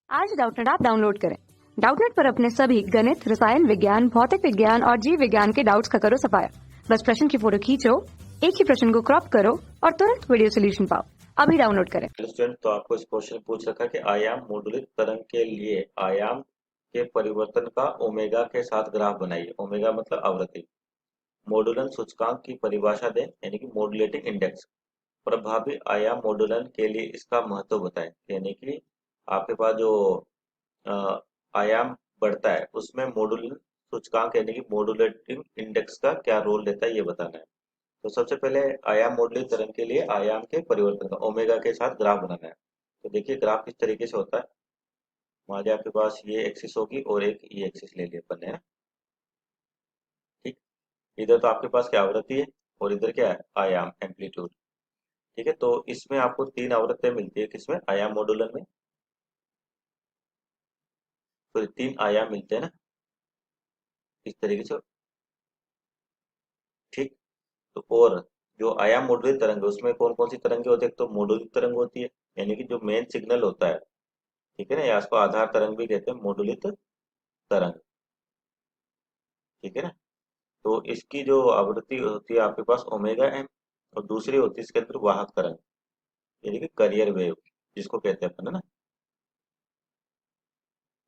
आज Doubtnut app download करें। Doubtnut पर अपने सभी गणित, रसायन विज्ञान, भौतिक विज्ञान और जीव विज्ञान के डाउट्स का करो सफाया। बस प्रश्न की फोटो खींचो, एक ही प्रश्न को क्रॉप करो और तुरंत वीडियो सोल्यूशन पाओ। अभी डाउनलोड करें। स्टूडेंट, तो आपको इस क्वेश्चन पूछ रखा है कि आयाम मोडुलित तरंग के लिए आयाम के परिवर्तन का ओमेगा के साथ ग्राफ बनाइए। ओमेगा मतलब आवृत्ति। मॉडुलन सूचकांक की परिभाषा दें, यानी कि मॉड्यूलेटिंग इंडेक्स। प्रभावी आयाम मॉडुलन के लिए इसका महत्व बताएं, यानी कि आपके पास जो अ, आयाम बढ़ता है उसमें मॉडुलन सूचकांक यानी कि मॉड्यूलेटिंग इंडेक्स का क्या रोल रहता है, ये बताना है। तो सबसे पहले आयाम मॉडलित तरंग के लिए आयाम के परिवर्तन का ओमेगा के साथ ग्राफ बनाना है। तो देखिए ग्राफ किस तरीके से होता है। मान लीजिए आपके पास ये एक्सिस होगी और एक ये एक्सिस ले लिया अपन ने, है ना। ठीक, इधर तो आपके पास क्या आवृत्ति है और इधर क्या है, आयाम, एम्पलीट्यूड। ठीक है, तो इसमें आपको तीन आवृत्तियां मिलती है, किसमें, आयाम मॉडुलन में। तो तीन आयाम मिलते हैं ना, इस तरीके से। ठीक, तो और जो आयाम मॉडुलित तरंग है उसमें कौन कौन सी तरंगे होती है। एक तो मॉडुलित तरंग होती है, यानी कि जो मेन सिग्नल होता है, ठीक है ना, या इसको आधार तरंग भी कहते हैं, मॉडुलित तरंग। ठीक है ना। तो इसकी जो आवृत्ति होती है आपके पास ओमेगा एम, और दूसरी होती है इसके अंदर वाहक तरंग, यानी कि करियर वेव जिसको कहते हैं अपन, है ना।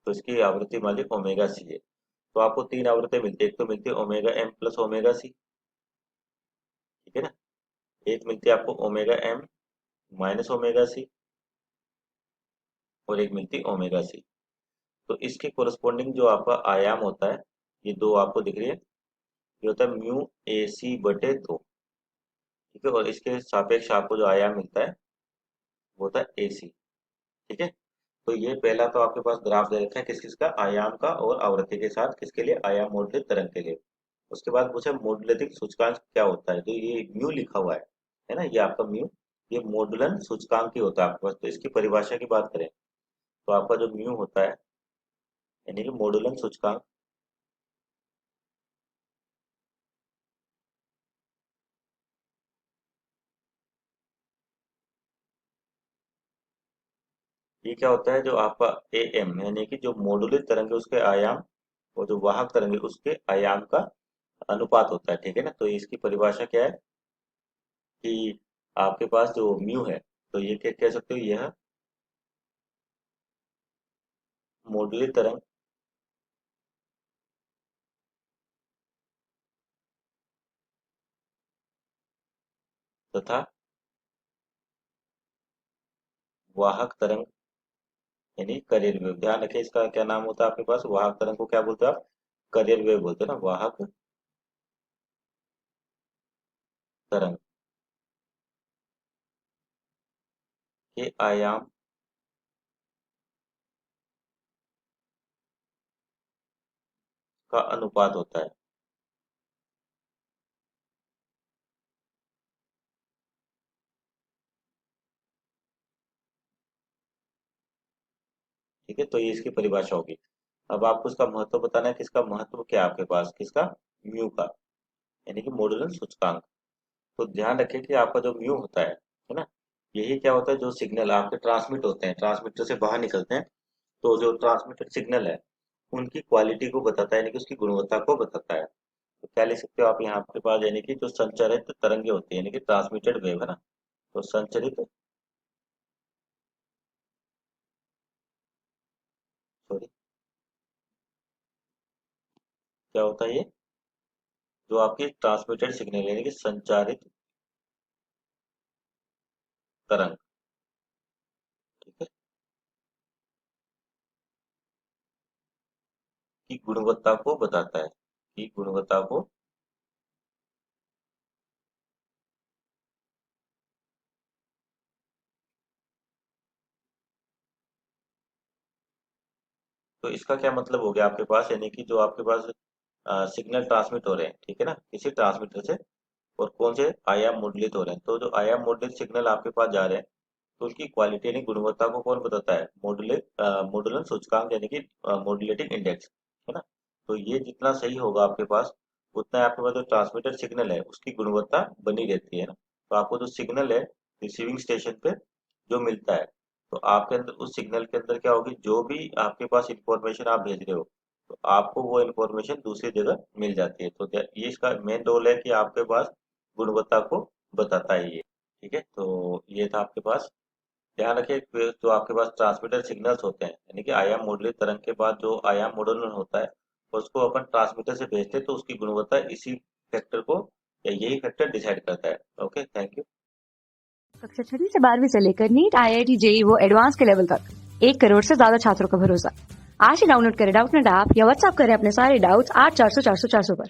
तो इसकी आवृत्ति मान लीजिए ओमेगा सी है। तो आपको तीन आवृत्ति मिलती है, एक तो मिलती है omega M plus omega C, ठीक है ना। एक मिलती है आपको omega M minus omega C, और एक मिलती है ओमेगा सी। तो इसके कोरस्पॉन्डिंग जो आपका आयाम होता है, ये दो आपको दिख रही है, ये होता है म्यू ए सी बटे दो। ठीक है, और इसके सापेक्ष आपको जो आयाम मिलता है वो होता है ए सी। ठीक है, तो ये पहला तो आपके पास ग्राफ दे रखा है किस किस का, आयाम का और आवृत्ति के साथ, किसके लिए, आयाम मॉडुलित तरंग के लिए। उसके बाद पूछा मॉडुलेटिंग सूचकांक क्या होता है, तो ये म्यू लिखा हुआ है ना, ये आपका म्यू, ये मॉडुलन सूचकांक ही होता है आपके पास। तो इसकी परिभाषा की बात करें तो आपका जो म्यू होता है, यानी कि मॉडुलन सूचकांक, ये क्या होता है, जो आपका ए एम, यानी कि जो मॉडुलित तरंग है उसके आयाम, और जो वाहक तरंग है उसके आयाम का अनुपात होता है। ठीक है ना, तो इसकी परिभाषा क्या है कि आपके पास जो म्यू है, तो ये क्या कह सकते हो, यह मॉडुलित तरंग तथा वाहक तरंग, यानी करियर वेव। ध्यान रखें इसका क्या नाम होता है आपके पास, वाहक तरंग को क्या बोलते हो आप, करियर वेव बोलते हैं ना, वाहक तरंग के आयाम का अनुपात होता है। ठीक है, तो ये इसकी परिभाषा होगी। अब आपको इसका महत्व बताना है, किसका महत्व क्या है आपके पास, किसका, म्यू का, यानी कि मॉडुलन सूचकांक। तो ध्यान रखें कि आपका जो म्यू होता है ना, यही क्या होता है, जो सिग्नल आपके ट्रांसमिट होते हैं, ट्रांसमीटर से बाहर निकलते हैं, तो जो ट्रांसमिटेड सिग्नल है उनकी क्वालिटी को बताता है, यानी कि उसकी गुणवत्ता को बताता है। तो क्या लिख सकते हो आप यहाँ आपके पास, यानी कि जो संचरित तरंगे होती है, यानी कि ट्रांसमिटेड वेव, है ना। तो संचरित, सॉरी, क्या होता है ये, जो आपकी ट्रांसमिटेड सिग्नल यानी कि संचारित तरंग। ठीक है, की गुणवत्ता को बताता है, की गुणवत्ता को। तो इसका क्या मतलब हो गया आपके पास, यानी कि जो आपके पास सिग्नल ट्रांसमिट हो रहे हैं, ठीक है ना, किसी ट्रांसमीटर से, और कौन से आयाम मॉड्यूलेट हो रहे हैं। तो जो आयाम मॉड्यूलेट सिग्नल आपके पास जा रहे हैं, तो उसकी क्वालिटी यानी गुणवत्ता को कौन बताता है, मॉड्यूलन सूचकांक, यानी कि मॉड्यूलेटिंग इंडेक्स, है ना। तो ये जितना सही होगा आपके पास, उतना आपके पास जो ट्रांसमीटर सिग्नल है उसकी गुणवत्ता बनी रहती है ना। तो आपको जो सिग्नल है रिसीविंग स्टेशन पे जो मिलता है, तो आपके अंदर उस सिग्नल के अंदर क्या होगी, जो भी आपके पास इंफॉर्मेशन आप भेज रहे हो तो आपको वो इंफॉर्मेशन दूसरी जगह मिल जाती है। तो ये इसका मेन रोल है कि आपके पास गुणवत्ता को बताता है ये। ठीक है, तो ये था आपके पास। ध्यान रखिए कि जो आपके पास ट्रांसमीटर सिग्नल्स होते हैं, यानी कि आयाम मॉडुलेट तरंग के बाद जो आयाम मॉडुलन होता है उसको अपन ट्रांसमीटर से भेजते हैं, तो उसकी गुणवत्ता इसी फैक्टर को या यही फैक्टर डिसाइड करता है। Okay, thank you. कक्षा 6वीं से 12वीं से लेकर नीट, IIT, JEE वो एडवांस के लेवल तक 1 करोड़ से ज्यादा छात्रों का भरोसा। आज ही डाउनलोड करें डाउटनेट ऐप या व्हाट्सएप करें अपने सारे डाउट्स 8400 400 400 पर।